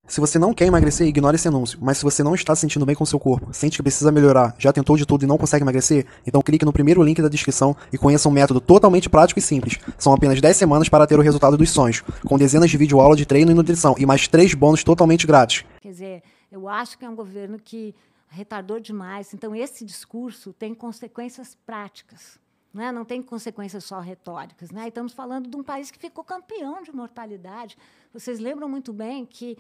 Se você não quer emagrecer, ignore esse anúncio. Mas se você não está se sentindo bem com seu corpo, sente que precisa melhorar, já tentou de tudo e não consegue emagrecer, então clique no primeiro link da descrição e conheça um método totalmente prático e simples. São apenas 10 semanas para ter o resultado dos sonhos, com dezenas de videoaulas de treino e nutrição e mais 3 bônus totalmente grátis. Quer dizer, eu acho que é um governo que retardou demais. Então, esse discurso tem consequências práticas. Né? Não tem consequências só retóricas. Né? E estamos falando de um país que ficou campeão de mortalidade. Vocês lembram muito bem que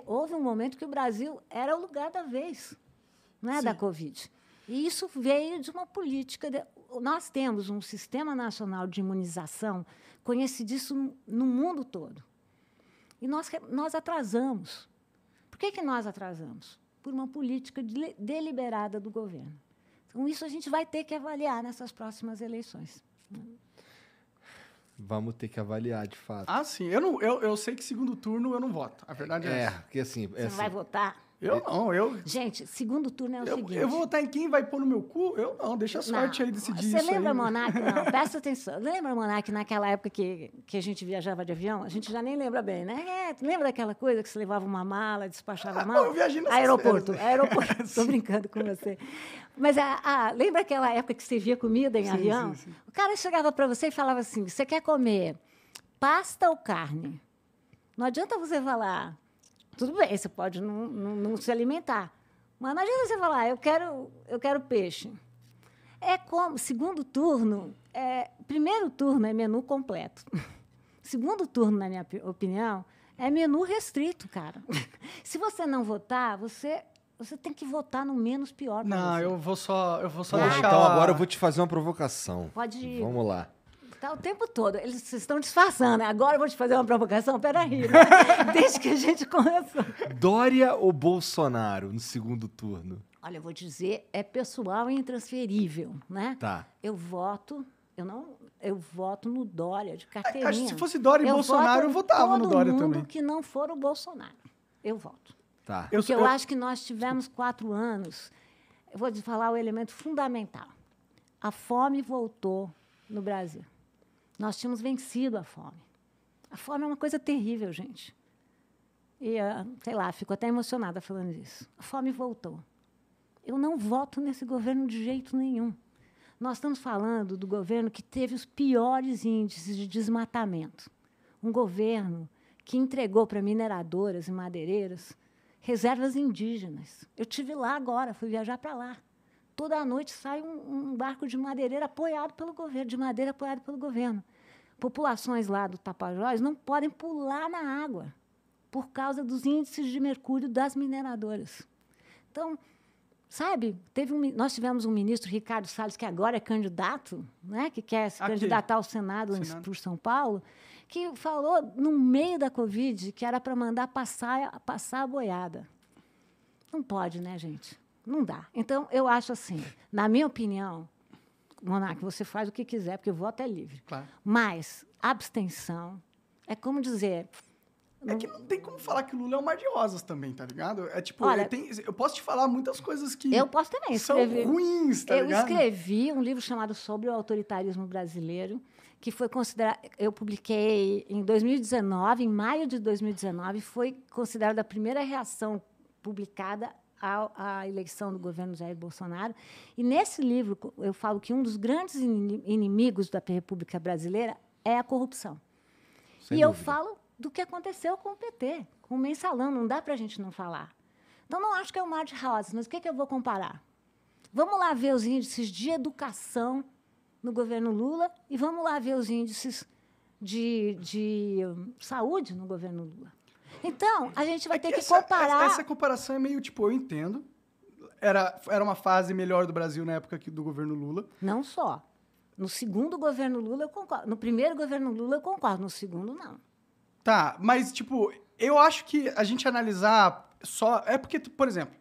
houve um momento que o Brasil era o lugar da vez, né, da Covid. E isso veio de uma política. Nós temos um sistema nacional de imunização conhecidíssimo no mundo todo. E nós atrasamos. Por que nós atrasamos? Por uma política deliberada do governo. Então, isso a gente vai ter que avaliar nessas próximas eleições. Vamos ter que avaliar, de fato. Ah, sim. Eu sei que segundo turno eu não voto. A verdade é essa. Porque assim... Você não vai votar? Eu não, Gente, segundo turno é o seguinte... Eu vou votar em quem vai pôr no meu cu? Eu não, deixa a sorte aí decidir isso aí. Você lembra, Monark? Não, presta atenção. Lembra, Monark, naquela época que a gente viajava de avião? A gente já nem lembra bem, né? Lembra daquela coisa que você levava uma mala, despachava a mala? Eu viajei nessas aeroporto. férias. Estou brincando com você. Mas lembra aquela época que você via comida em avião? Sim. O cara chegava para você e falava assim, você quer comer pasta ou carne? Não adianta você falar... Tudo bem, você pode não se alimentar. Mas não adianta você falar, eu quero peixe. É como, segundo turno, primeiro turno é menu completo. Segundo turno, na minha opinião, é menu restrito, cara. Se você não votar, você tem que votar no menos pior. Não, você. eu vou só deixar... Então agora eu vou te fazer uma provocação. Pode ir. Vamos lá. Tá o tempo todo. Eles estão disfarçando. Né? Agora eu vou te fazer uma provocação. Peraí, né? Desde que a gente começou. Dória ou Bolsonaro no segundo turno? Olha, eu vou dizer, é pessoal e intransferível, né? Tá. Eu voto no Dória, de carteirinha. Acho que se fosse Dória e Bolsonaro, eu votava no Dória também. Todo mundo que não for o Bolsonaro, eu voto. Tá. Porque eu acho que nós tivemos 4 anos. Eu vou te falar o elemento fundamental. A fome voltou no Brasil. Nós tínhamos vencido a fome. A fome é uma coisa terrível, gente. E, sei lá, fico até emocionada falando disso. A fome voltou. Eu não voto nesse governo de jeito nenhum. Nós estamos falando do governo que teve os piores índices de desmatamento. Um governo que entregou para mineradoras e madeireiras reservas indígenas. Eu estive lá agora, fui viajar para lá. Toda noite sai um barco de madeireira apoiado pelo governo, de madeira apoiado pelo governo. Populações lá do Tapajós não podem pular na água por causa dos índices de mercúrio das mineradoras. Então, sabe, nós tivemos um ministro, Ricardo Salles, que agora é candidato, né, que quer se candidatar ao Senado por São Paulo, que falou, no meio da Covid, que era para mandar passar a boiada. Não pode, né, gente? Não dá. Então, eu acho assim, na minha opinião, Monark, você faz o que quiser, porque o voto é livre. Claro. Mas abstenção é como dizer... É que não tem como falar que o Lula é um mar de rosas também, tá ligado? É tipo, Olha, eu posso te falar muitas coisas que eu posso também são ruins, tá ligado? Eu escrevi um livro chamado Sobre o Autoritarismo Brasileiro, que foi considerado... Eu publiquei em 2019, em maio de 2019, foi considerada a primeira reação publicada à eleição do governo Jair Bolsonaro. E, nesse livro, eu falo que um dos grandes inimigos da República Brasileira é a corrupção. Sem dúvida. Eu falo do que aconteceu com o PT, com o mensalão, não dá para a gente não falar. Então, não acho que é um mar de rosas, mas o que eu vou comparar? Vamos lá ver os índices de educação no governo Lula e vamos lá ver os índices de saúde no governo Lula. Então, a gente vai ter que comparar... Essa comparação é meio, tipo, eu entendo. Era uma fase melhor do Brasil na época do governo Lula. Não só. No segundo governo Lula, eu concordo. No primeiro governo Lula, eu concordo. No segundo, não. Tá, mas, tipo, eu acho que a gente analisar só... É porque, por exemplo,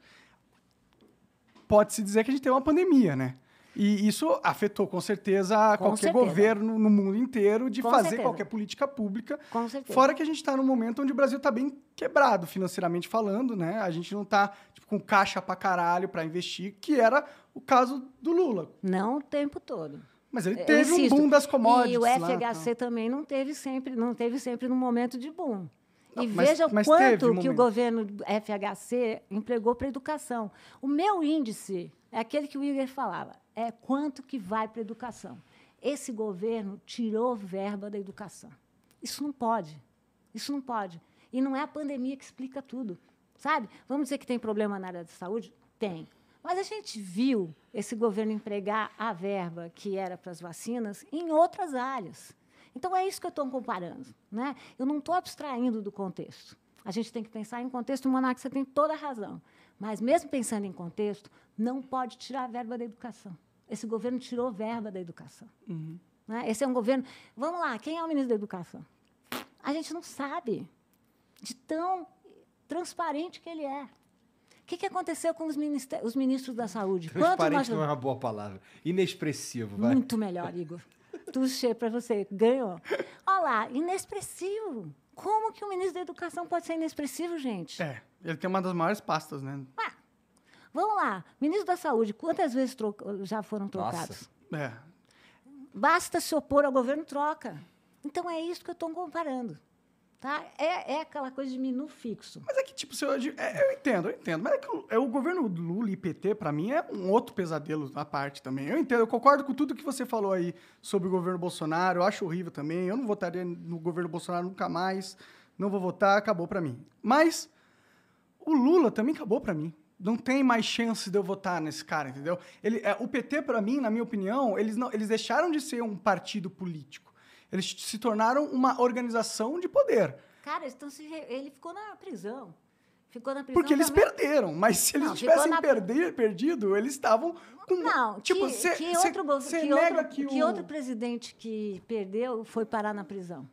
pode-se dizer que a gente tem uma pandemia, né? E isso afetou, com certeza, qualquer governo no mundo inteiro de fazer qualquer política pública. Com certeza. Fora que a gente está num momento onde o Brasil está bem quebrado, financeiramente falando, né? A gente não está com caixa pra caralho para investir, que era o caso do Lula. Não o tempo todo. Mas ele teve um boom das commodities. E o FHC também não teve sempre no momento de boom. E Mas- veja o mas quanto teve que o momentos. governo FHC empregou para a educação. O meu índice é aquele que o Igor falava, é quanto que vai para a educação. Esse governo tirou verba da educação. Isso não pode. Isso não pode. E não é a pandemia que explica tudo, sabe? Vamos dizer que tem problema na área da saúde? Tem. Mas a gente viu esse governo empregar a verba que era para as vacinas em outras áreas. Então, é isso que eu estou comparando. Né? Eu não estou abstraindo do contexto. A gente tem que pensar em contexto, Monarca, você tem toda a razão. Mas, mesmo pensando em contexto, não pode tirar a verba da educação. Esse governo tirou verba da educação. Né? Esse é um governo... Vamos lá, quem é o ministro da Educação? A gente não sabe de tão transparente que ele é. O que aconteceu com os ministros da Saúde? Transparente não é uma boa palavra. Inexpressivo, vai. Muito melhor, Igor. Tuxê para você. Ganhou. Olha lá, inexpressivo. Como que o ministro da Educação pode ser inexpressivo, gente? Ele tem uma das maiores pastas, né? Ah, vamos lá. Ministro da Saúde, quantas vezes já foram trocados? É. Basta se opor ao governo, troca. Então, é isso que eu estou comparando. Tá? É aquela coisa de menu fixo. Mas é que, tipo, eu entendo. Mas é que o governo Lula e PT, pra mim, é um outro pesadelo à parte também. Eu entendo, eu concordo com tudo que você falou aí sobre o governo Bolsonaro. Eu acho horrível também. Eu não votaria no governo Bolsonaro nunca mais. Não vou votar, acabou pra mim. Mas o Lula também acabou pra mim. Não tem mais chance de eu votar nesse cara, entendeu? O PT, pra mim, na minha opinião, eles deixaram de ser um partido político. Eles se tornaram uma organização de poder. Cara, ele ficou na prisão. Ficou na prisão Porque eles também. perderam. Mas se eles Não, tivessem ficou perdido, eles estavam com... Não, tipo, que outro presidente que perdeu foi parar na prisão?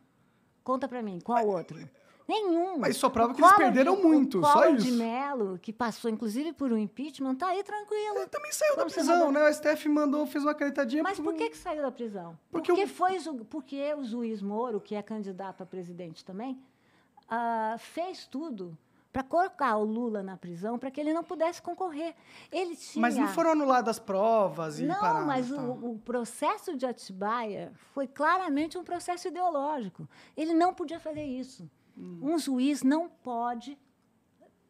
Conta pra mim, qual outro? Nenhum. Mas só prova O que eles Collor perderam muito, o só Collor isso. de Mello, que passou inclusive por um impeachment, tá aí tranquilo. Ele também saiu da Como você prisão, falou. né? O STF fez uma canetadinha... Mas por que saiu da prisão? Porque Porque o juiz Moro, que é candidato a presidente também, fez tudo para colocar o Lula na prisão para que ele não pudesse concorrer. Ele tinha... Mas não foram anuladas provas e Não, paradas, mas tá? o processo de Atibaia foi claramente um processo ideológico. Ele não podia fazer isso. Um juiz não pode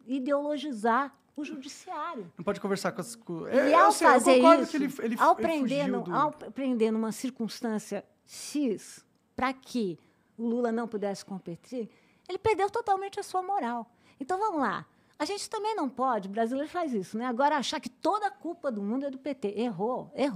ideologizar o judiciário. Não pode conversar com as... E ao fazer concordo isso, que ele ao fugiu prender numa circunstância X, para que o Lula não pudesse competir, ele perdeu totalmente a sua moral. Então, vamos lá. A gente também não pode, o brasileiro faz isso, né? Agora, achar que toda a culpa do mundo é do PT. Errou. É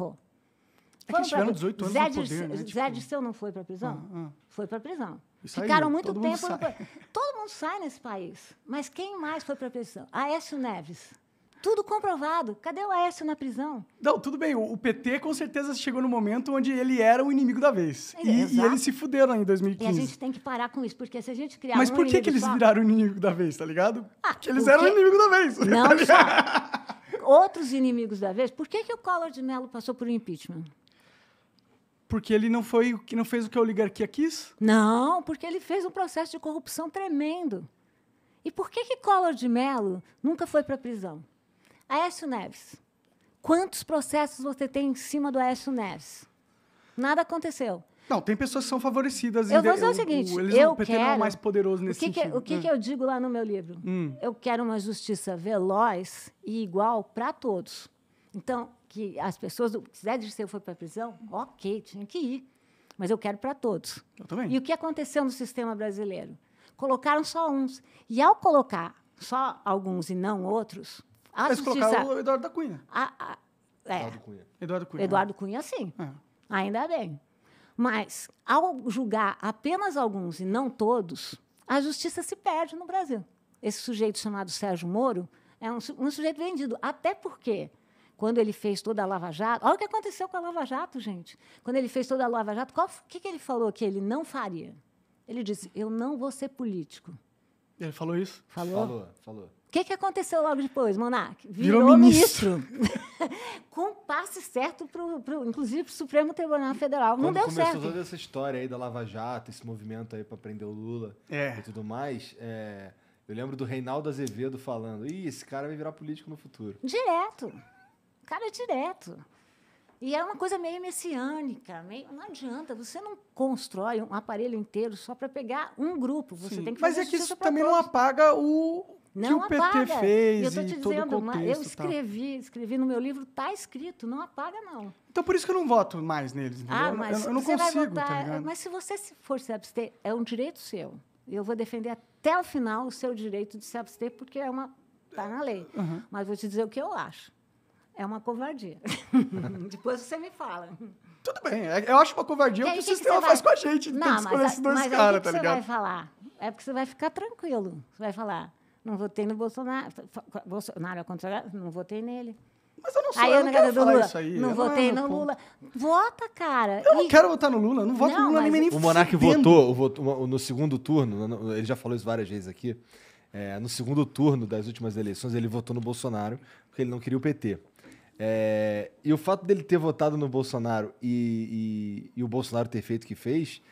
que eles tiveram 18 anos no poder, né? Zé Dirceu não foi para a prisão? Foi para a prisão. E saiu, Ficaram muito todo mundo tempo... sai. Todo mundo sai nesse país. Mas quem mais foi para a prisão? Aécio Neves. Tudo comprovado. Cadê o Aécio na prisão? Não, tudo bem. O PT, com certeza, chegou no momento onde ele era o inimigo da vez. E Exato. eles se fuderam em E 2015. a gente tem que parar com isso, porque se a gente criar Mas um por que inimigo eles só- viraram o inimigo da vez, tá ligado? Porque eles porque- eram o inimigo da vez. Não só. Outros inimigos da vez. Por que o Collor de Mello passou por um impeachment? Porque ele não fez o que a oligarquia quis? Não, porque ele fez um processo de corrupção tremendo. E por que Collor de Mello nunca foi para a prisão? Aécio Neves. Quantos processos você tem em cima do Aécio Neves? Nada aconteceu. Não, tem pessoas que são favorecidas. Eu vou dizer o seguinte, O PT não é o mais poderoso nesse sentido. O que eu digo lá no meu livro? Eu quero uma justiça veloz e igual para todos. Então, que as pessoas... Se Zé Dirceu foi para a prisão, ok, tinha que ir. Mas eu quero para todos. Eu também. E o que aconteceu no sistema brasileiro? Colocaram só uns. E, ao colocar só alguns e não outros, a Eles justiça... colocaram o Eduardo da Cunha. Eduardo Cunha. Eduardo Cunha. Eduardo Cunha, sim. É. Ainda bem. Mas, ao julgar apenas alguns e não todos, a justiça se perde no Brasil. Esse sujeito chamado Sérgio Moro é um sujeito vendido. Até porque, quando ele fez toda a Lava Jato... Olha o que aconteceu com a Lava Jato, gente. Quando ele fez toda a Lava Jato, o que ele falou que ele não faria? Ele disse, eu não vou ser político. Ele falou isso? Falou? Falou. O que aconteceu logo depois, Monark? Virou ministro. Com um passe certo, inclusive, para o Supremo Tribunal Federal. Não Quando deu começou certo. toda essa história aí da Lava Jato, esse movimento aí pra prender o Lula e tudo mais, eu lembro do Reinaldo Azevedo falando, esse cara vai virar político no futuro. Direto. Cara, direto. E é uma coisa meio messiânica. Não adianta, você não constrói um aparelho inteiro só para pegar um grupo. Você tem que fazer Mas é que isso também não apaga o que o PT fez e todo o contexto. Eu escrevi no meu livro, está escrito, não apaga, não. Então, por isso que eu não voto mais neles, entendeu? Mas eu não você consigo, vai votar, tá ligado? Mas se você for se abster, é um direito seu. E eu vou defender até o final o seu direito de se abster, porque está na lei. Uhum. Mas vou te dizer o que eu acho. É uma covardia. Depois você me fala. Tudo bem, eu acho uma covardia o que o sistema faz com a gente. Tem que escolher esses dois caras, tá ligado? Mas você vai falar? É porque você vai ficar tranquilo. Você vai falar, não votei no Bolsonaro. Bolsonaro é contra, não votei nele. Mas eu não sou, eu não quero falar isso aí. Não votei no Lula. Vota, cara. Eu não quero votar no Lula, eu não voto no Lula nem o Monark votou no segundo turno, ele já falou isso várias vezes aqui, no segundo turno das últimas eleições, ele votou no Bolsonaro, porque ele não queria o PT. E o fato dele ter votado no Bolsonaro e o Bolsonaro ter feito o que fez,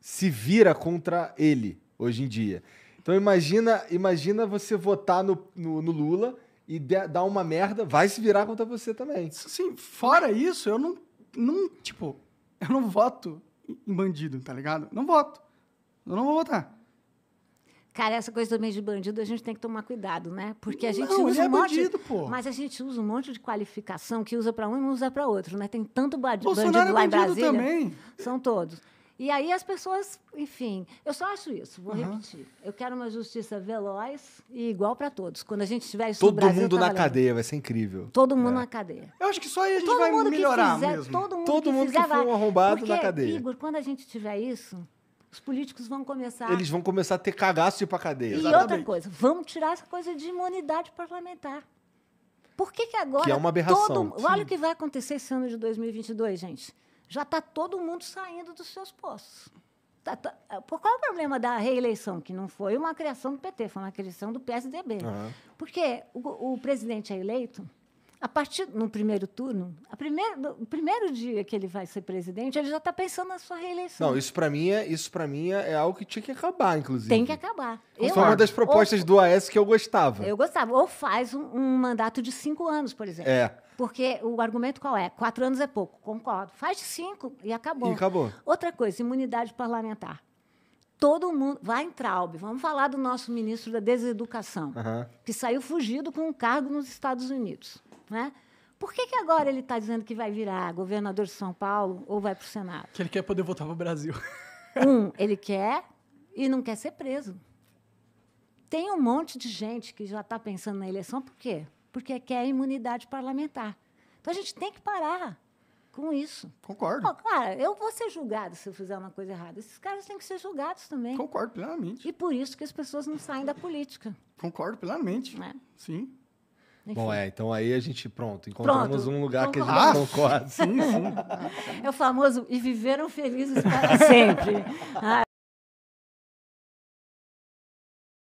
se vira contra ele, hoje em dia. Então imagina você votar no Lula e dar uma merda, vai se virar contra você também. Sim, fora isso, eu não voto em bandido, tá ligado? Não voto. Eu não vou votar. Cara, essa coisa também de bandido, a gente tem que tomar cuidado, né? Porque a gente usa usa bandido, pô. Mas a gente usa um monte de qualificação que usa para um e não usa para outro, né? Tem tanto bandido Bolsonaro lá é em Brasília. Também. São todos. E aí as pessoas, enfim, eu só acho isso, vou repetir. Eu quero uma justiça veloz e igual para todos. Quando a gente tiver isso no Brasil... Todo mundo na cadeia, vai ser incrível. Todo mundo na cadeia. Eu acho que só aí a gente vai melhorar mesmo. Todo mundo que for um arrombado porque, na cadeia. Igor, quando a gente tiver isso, os políticos vão começar... Eles vão começar a ter cagaço de ir pra cadeia. E outra coisa, vamos tirar essa coisa de imunidade parlamentar. Por que agora... Que é uma aberração. Olha o que vai acontecer esse ano de 2022, gente. Já está todo mundo saindo dos seus postos. Qual é o problema da reeleição? Que não foi uma criação do PT, foi uma criação do PSDB. Uhum. Porque o presidente é eleito, a partir no primeiro turno, o primeiro dia que ele vai ser presidente, ele já está pensando na sua reeleição. Não, isso para mim é algo que tinha que acabar, inclusive. Tem que acabar. Foi uma das propostas do AS que eu gostava. Eu gostava. Ou faz um mandato de 5 anos, por exemplo. Porque o argumento qual é? 4 anos é pouco. Concordo. Faz 5 e acabou. Outra coisa, imunidade parlamentar. Todo mundo... Vai em Traub. Vamos falar do nosso ministro da Deseducação, que saiu fugido com um cargo nos Estados Unidos. Né? Por que agora ele está dizendo que vai virar governador de São Paulo ou vai para o Senado? Que ele quer poder voltar para o Brasil. Ele quer e não quer ser preso. Tem um monte de gente que já está pensando na eleição. Por quê? Porque quer imunidade parlamentar. Então, a gente tem que parar com isso. Concordo. Cara, eu vou ser julgado se eu fizer uma coisa errada. Esses caras têm que ser julgados também. Concordo plenamente. E por isso que as pessoas não saem da política. Concordo plenamente. Sim. Enfim. Bom, então aí a gente, encontramos um lugar que a gente concorda. Sim. É o famoso, e viveram felizes para sempre.